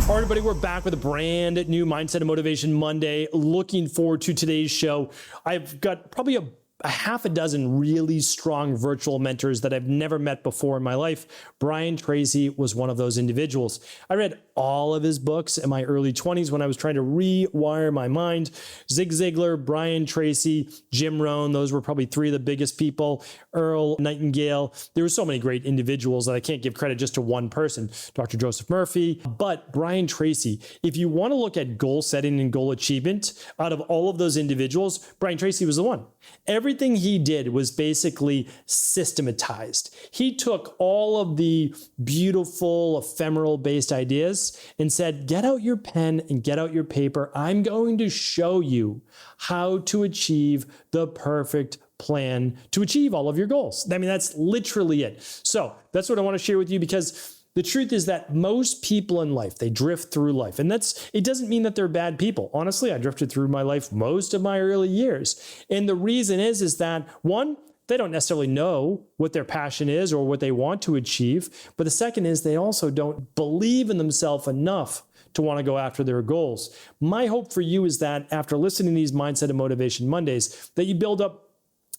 All right, everybody, we're back with a brand new Mindset and Motivation Monday. Looking forward to today's show. I've got probably a half a dozen really strong virtual mentors that I've never met before in my life. Brian Tracy was one of those individuals. I read all of his books in my early 20s when I was trying to rewire my mind. Zig Ziglar, Brian Tracy, Jim Rohn, those were probably three of the biggest people. Earl Nightingale. There were so many great individuals that I can't give credit just to one person. Dr. Joseph Murphy. But Brian Tracy, if you want to look at goal setting and goal achievement, out of all of those individuals, Brian Tracy was the one. Everything he did was basically systematized. He took all of the beautiful, ephemeral-based ideas and said, get out your pen and get out your paper. I'm going to show you how to achieve the perfect plan to achieve all of your goals. I mean, that's literally it. So that's what I want to share with you, because the truth is that most people in life, they drift through life. And it doesn't mean that they're bad people. Honestly, I drifted through my life most of my early years. And the reason is that, one, they don't necessarily know what their passion is or what they want to achieve. But the second is they also don't believe in themselves enough to want to go after their goals. My hope for you is that after listening to these Mindset and Motivation Mondays, that you build up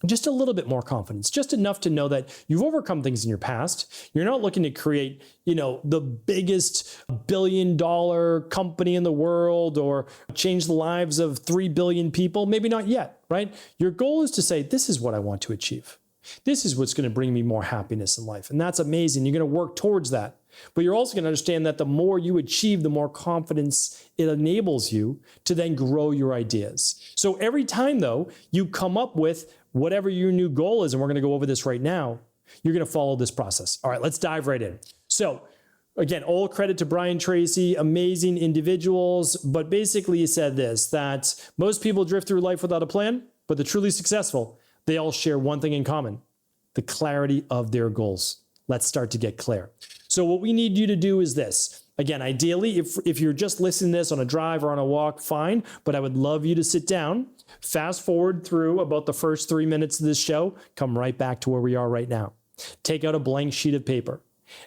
just a little bit more confidence, just enough to know that you've overcome things in your past. You're not looking to create, the biggest billion-dollar company in the world or change the lives of 3 billion people. Maybe not yet, right? Your goal is to say, this is what I want to achieve. This is what's going to bring me more happiness in life. And that's amazing. You're going to work towards that. But you're also going to understand that the more you achieve, the more confidence it enables you to then grow your ideas. So every time, though, you come up with whatever your new goal is, and we're going to go over this right now, you're going to follow this process. All right, let's dive right in. So again, all credit to Brian Tracy, amazing individuals. But basically he said this, that most people drift through life without a plan, but the truly successful, they all share one thing in common, the clarity of their goals. Let's start to get clear. So what we need you to do is this. Again, ideally, if you're just listening to this on a drive or on a walk, fine. But I would love you to sit down, fast forward through about the first 3 minutes of this show, come right back to where we are right now. Take out a blank sheet of paper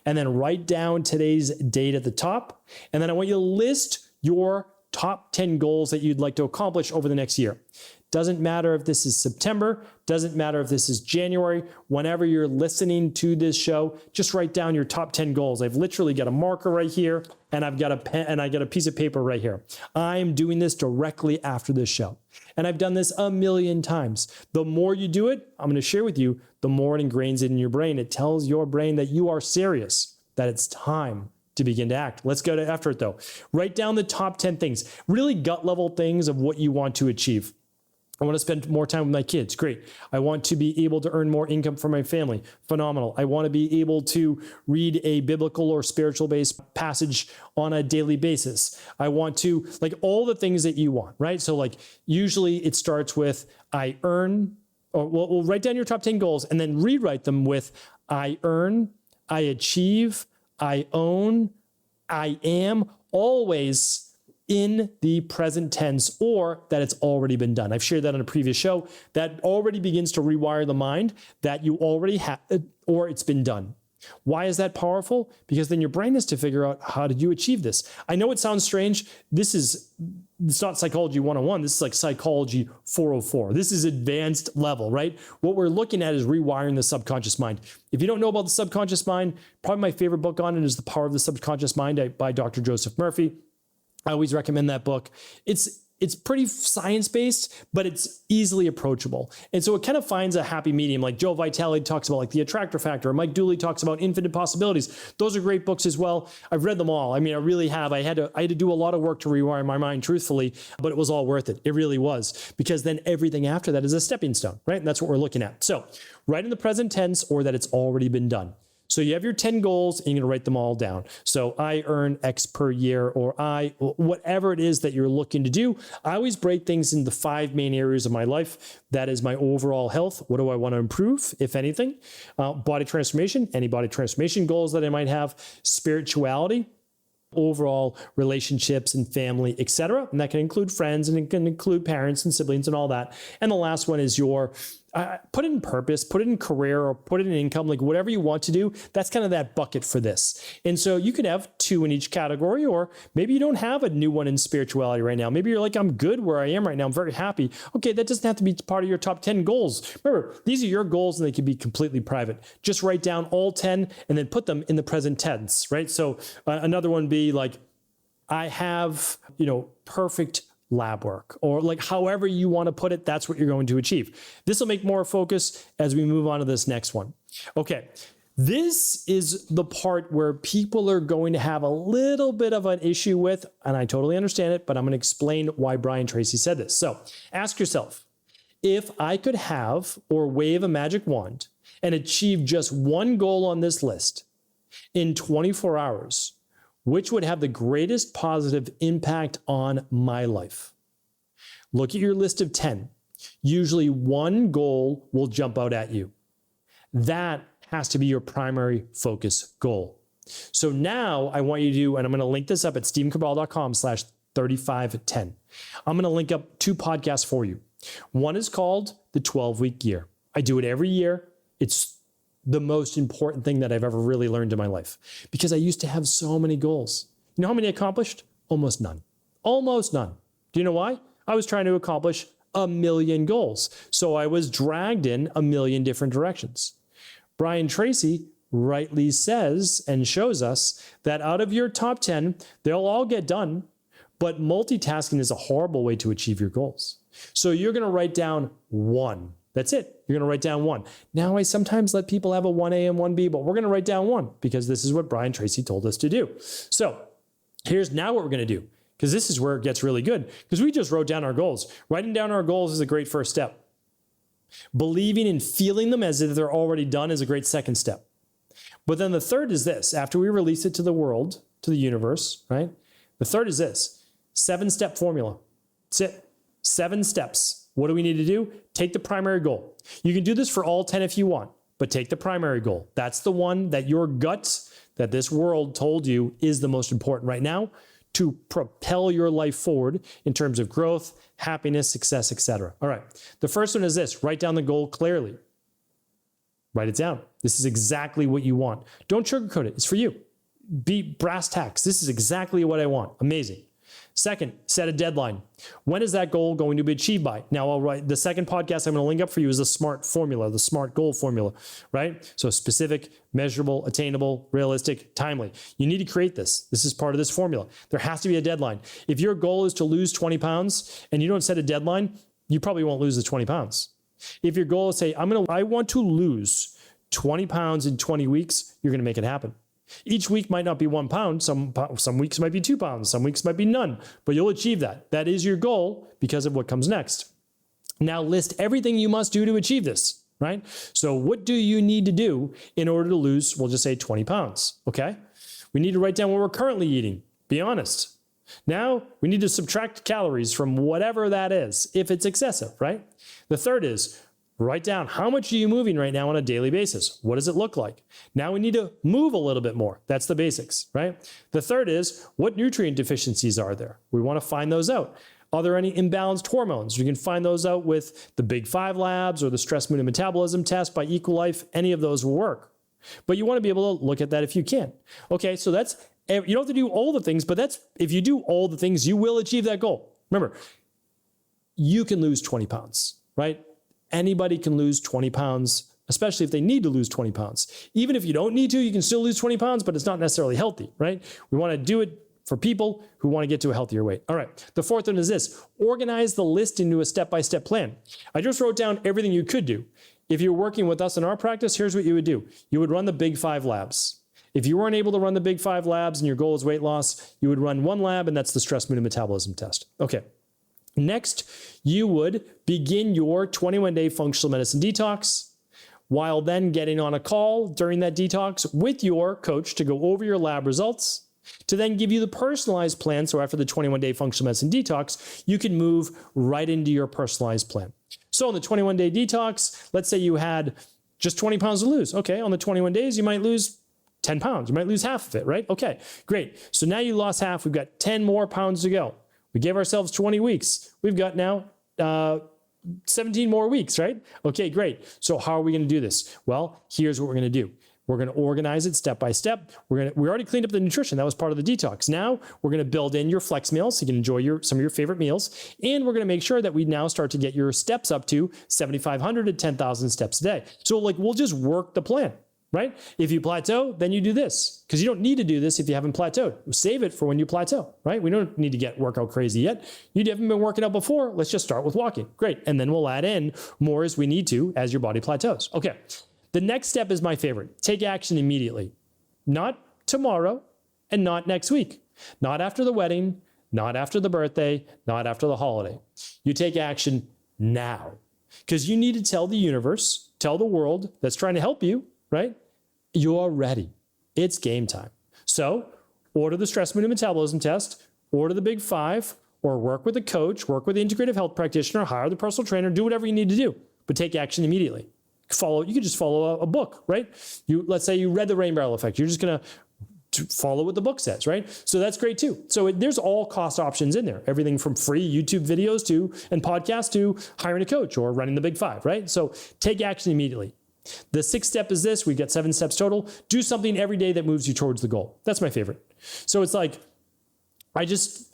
and then write down today's date at the top. And then I want you to list your top 10 goals that you'd like to accomplish over the next year. Doesn't matter if this is September, doesn't matter if this is January, whenever you're listening to this show, just write down your top 10 goals. I've literally got a marker right here, and I've got a pen, and I got a piece of paper right here. I'm doing this directly after this show. And I've done this a million times. The more you do it, I'm going to share with you, the more it ingrains it in your brain. It tells your brain that you are serious, that it's time to begin to act. Let's go after it though. Write down the top 10 things, really gut level things of what you want to achieve. I want to spend more time with my kids. Great. I want to be able to earn more income for my family. Phenomenal. I want to be able to read a biblical or spiritual based passage on a daily basis. I want to, like, all the things that you want, right? So like usually it starts with I earn, or we'll write down your top 10 goals and then rewrite them with I earn, I achieve, I own, I am, always in the present tense, or that it's already been done. I've shared that on a previous show. That already begins to rewire the mind that you already have, or it's been done. Why is that powerful? Because then your brain has to figure out, how did you achieve this? I know it sounds strange. It's not psychology 101. This is like psychology 404. This is advanced level, right? What we're looking at is rewiring the subconscious mind. If you don't know about the subconscious mind, probably my favorite book on it is The Power of the Subconscious Mind by Dr. Joseph Murphy. I always recommend that book. It's pretty science-based, but it's easily approachable. And so it kind of finds a happy medium. Like Joe Vitale talks about like the attractor factor. Mike Dooley talks about infinite possibilities. Those are great books as well. I've read them all. I mean, I really have. I had to do a lot of work to rewire my mind, truthfully, but it was all worth it. It really was, because then everything after that is a stepping stone, right? And that's what we're looking at. So write in the present tense, or that it's already been done. So you have your 10 goals and you're going to write them all down. So I earn X per year, or whatever it is that you're looking to do. I always break things into 5 main areas of my life. That is my overall health. What do I want to improve, if anything? Body transformation, any body transformation goals that I might have, spirituality, overall relationships and family, etc. And that can include friends, and it can include parents and siblings and all that. And the last one is your put it in purpose, put it in career, or put it in income, like whatever you want to do. That's kind of that bucket for this. And so you could have 2 in each category, or maybe you don't have a new one in spirituality right now. Maybe you're like, I'm good where I am right now. I'm very happy. Okay, that doesn't have to be part of your top 10 goals. Remember, these are your goals and they can be completely private. Just write down all 10 and then put them in the present tense, right? So another one would be like, I have, perfect lab work, or like however you want to put it, that's what you're going to achieve. This will make more focus as we move on to this next one. Okay. This is the part where people are going to have a little bit of an issue with, and I totally understand it, but I'm going to explain why Brian Tracy said this. So ask yourself, if I could have or wave a magic wand and achieve just one goal on this list in 24 hours, which would have the greatest positive impact on my life? Look at your list of 10. Usually one goal will jump out at you. That has to be your primary focus goal. So now I want you to do, and I'm going to link this up at stephencabral.com/3510. I'm going to link up 2 podcasts for you. One is called the 12-week year. I do it every year. It's the most important thing that I've ever really learned in my life, because I used to have so many goals. You know how many I accomplished? Almost none. Almost none. Do you know why? I was trying to accomplish 1,000,000 goals. So I was dragged in 1,000,000 different directions. Brian Tracy rightly says and shows us that out of your top 10, they'll all get done, but multitasking is a horrible way to achieve your goals. So you're going to write down 1. That's it. You're going to write down 1. Now, I sometimes let people have a 1A and 1B, but we're going to write down 1 because this is what Brian Tracy told us to do. So here's now what we're going to do, because this is where it gets really good, because we just wrote down our goals. Writing down our goals is a great first step. Believing and feeling them as if they're already done is a great second step. But then the third is this. After we release it to the world, to the universe, right? The third is this. 7-step formula. That's it. 7 steps. What do we need to do? Take the primary goal. You can do this for all 10 if you want, but take the primary goal. That's the one that your gut, that this world told you is the most important right now to propel your life forward in terms of growth, happiness, success, etc. All right. The first one is this. Write down the goal clearly. Write it down. This is exactly what you want. Don't sugarcoat it. It's for you. Be brass tacks. This is exactly what I want. Amazing. Second, set a deadline. When is that goal going to be achieved by? Now, I'll write the second podcast I'm going to link up for you is the SMART formula, the SMART goal formula, right? So specific, measurable, attainable, realistic, timely. You need to create this. This is part of this formula. There has to be a deadline. If your goal is to lose 20 pounds and you don't set a deadline, you probably won't lose the 20 pounds. If your goal is say, I want to lose 20 pounds in 20 weeks, you're going to make it happen. Each week might not be 1 pound. Some weeks might be 2 pounds. Some weeks might be none, but you'll achieve that. That is your goal because of what comes next. Now list everything you must do to achieve this, right? So what do you need to do in order to lose, we'll just say 20 pounds, okay? We need to write down what we're currently eating. Be honest. Now we need to subtract calories from whatever that is, if it's excessive, right? The third is write down how much are you moving right now on a daily basis? What does it look like? Now we need to move a little bit more. That's the basics, right? The third is what nutrient deficiencies are there? We want to find those out. Are there any imbalanced hormones? You can find those out with the Big 5 labs or the stress, mood, and metabolism test by Equalife. Any of those will work. But you want to be able to look at that if you can. Okay, so you don't have to do all the things, but if you do all the things, you will achieve that goal. Remember, you can lose 20 pounds, right? Anybody can lose 20 pounds, especially if they need to lose 20 pounds. Even if you don't need to, you can still lose 20 pounds, but it's not necessarily healthy, right? We want to do it for people who want to get to a healthier weight. All right. The fourth one is this. Organize the list into a step-by-step plan. I just wrote down everything you could do. If you're working with us in our practice, here's what you would do. You would run the Big 5 labs. If you weren't able to run the Big 5 labs and your goal is weight loss, you would run one lab, and that's the stress, mood, and metabolism test. Okay. Next, you would begin your 21-day functional medicine detox, while then getting on a call during that detox with your coach to go over your lab results, to then give you the personalized plan. So after the 21-day functional medicine detox, you can move right into your personalized plan. So on the 21-day detox, let's say you had just 20 pounds to lose. Okay, on the 21 days, you might lose 10 pounds. You might lose half of it, right? Okay, great. So now you lost half. We've got 10 more pounds to go. We gave ourselves 20 weeks. We've got now 17 more weeks, right? Okay, great. So how are we going to do this? Well, here's what we're going to do. We're going to organize it step by step. We already cleaned up the nutrition. That was part of the detox. Now we're going to build in your flex meals so you can enjoy some of your favorite meals. And we're going to make sure that we now start to get your steps up to 7,500 to 10,000 steps a day. So we'll just work the plan, right? If you plateau, then you do this, because you don't need to do this if you haven't plateaued. Save it for when you plateau, right? We don't need to get workout crazy yet. You haven't been working out before. Let's just start with walking. Great. And then we'll add in more as we need to as your body plateaus. Okay. The next step is my favorite. Take action immediately. Not tomorrow and not next week. Not after the wedding, not after the birthday, not after the holiday. You take action now, because you need to tell the universe, tell the world that's trying to help you, right? You're ready. It's game time. So order the stress, mood, and metabolism test, order the big 5, or work with a coach, work with the integrative health practitioner, hire the personal trainer, do whatever you need to do, but take action immediately. You could just follow a book, right? Let's say you read The Rain Barrel Effect. You're just going to follow what the book says, right? So that's great too. So there's all cost options in there. Everything from free YouTube videos and podcasts to hiring a coach or running the big 5, right? So take action immediately. The 6th step is this. We've got 7 steps total. Do something every day that moves you towards the goal. That's my favorite. So it's like,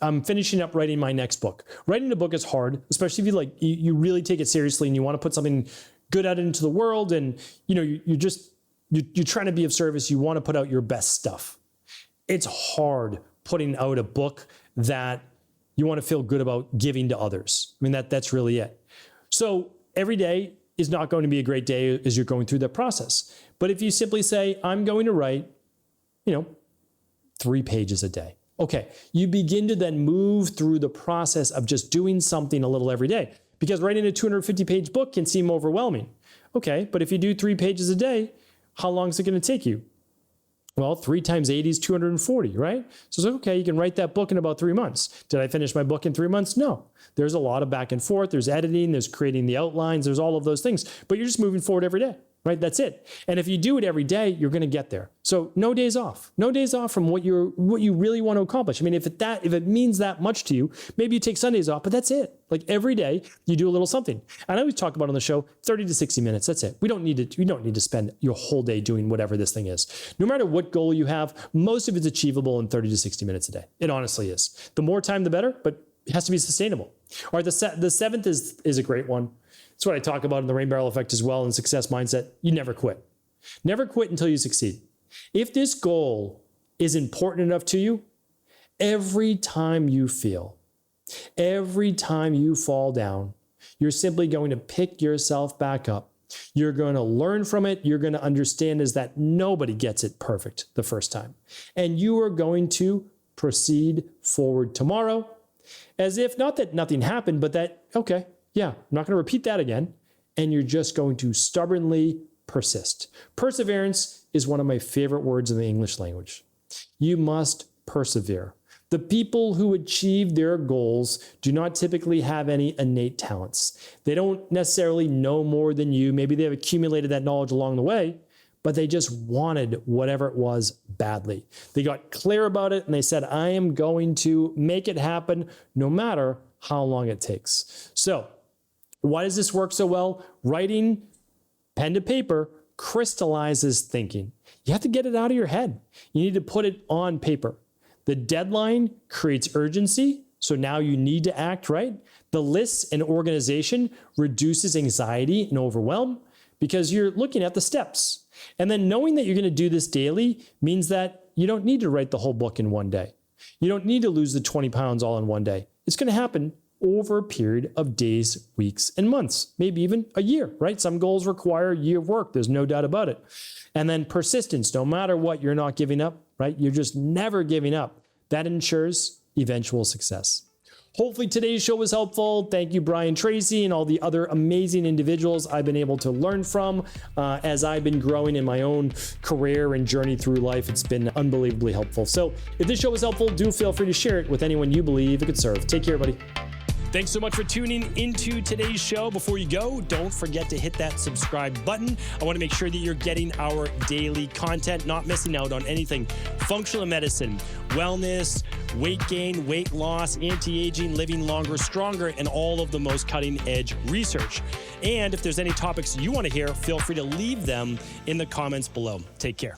I'm finishing up writing my next book. Writing a book is hard, especially if you really take it seriously and you want to put something good out into the world, and you're trying to be of service. You want to put out your best stuff. It's hard putting out a book that you want to feel good about giving to others. I mean, that's really it. So every day is not going to be a great day as you're going through that process. But if you simply say, I'm going to write, 3 pages a day. Okay, you begin to then move through the process of just doing something a little every day. Because writing a 250-page book can seem overwhelming. Okay, but if you do 3 pages a day, how long is it going to take you? Well, 3 times 80 is 240, right? So it's like, okay, you can write that book in about 3 months. Did I finish my book in 3 months? No. There's a lot of back and forth. There's editing. There's creating the outlines. There's all of those things. But you're just moving forward every day, right? That's it. And if you do it every day, you're going to get there. So no days off. No days off from what you really want to accomplish. I mean, if it means that much to you, maybe you take Sundays off, but that's it. Like every day you do a little something. And I always talk about on the show, 30 to 60 minutes. That's it. We don't need to spend your whole day doing whatever this thing is. No matter what goal you have, most of it's achievable in 30 to 60 minutes a day. It honestly is. The more time, the better, but it has to be sustainable. All right. The 7th is a great one. It's what I talk about in the Rain Barrel Effect as well in Success Mindset. You never quit. Never quit until you succeed. If this goal is important enough to you, every time you fail, every time you fall down, you're simply going to pick yourself back up. You're going to learn from it. You're going to understand is that nobody gets it perfect the first time. And you are going to proceed forward tomorrow as if not that nothing happened, but that, okay, yeah, I'm not going to repeat that again. And you're just going to stubbornly persist. Perseverance is one of my favorite words in the English language. You must persevere. The people who achieve their goals do not typically have any innate talents. They don't necessarily know more than you. Maybe they've accumulated that knowledge along the way, but they just wanted whatever it was badly. They got clear about it and they said, I am going to make it happen no matter how long it takes. So why does this work so well? Writing pen to paper crystallizes thinking. You have to get it out of your head. You need to put it on paper. The deadline creates urgency, so now you need to act, right? The lists and organization reduces anxiety and overwhelm because you're looking at the steps. And then knowing that you're going to do this daily means that you don't need to write the whole book in one day. You don't need to lose the 20 pounds all in one day. It's going to happen over a period of days, weeks, and months, maybe even a year, right? Some goals require a year of work. There's no doubt about it. And then persistence, no matter what, you're not giving up, right? You're just never giving up. That ensures eventual success. Hopefully today's show was helpful. Thank you, Brian Tracy, and all the other amazing individuals I've been able to learn from as I've been growing in my own career and journey through life. It's been unbelievably helpful. So if this show was helpful, do feel free to share it with anyone you believe it could serve. Take care, buddy. Thanks so much for tuning into today's show. Before you go, don't forget to hit that subscribe button. I want to make sure that you're getting our daily content, not missing out on anything. Functional medicine, wellness, weight gain, weight loss, anti-aging, living longer, stronger, and all of the most cutting-edge research. And if there's any topics you want to hear, feel free to leave them in the comments below. Take care.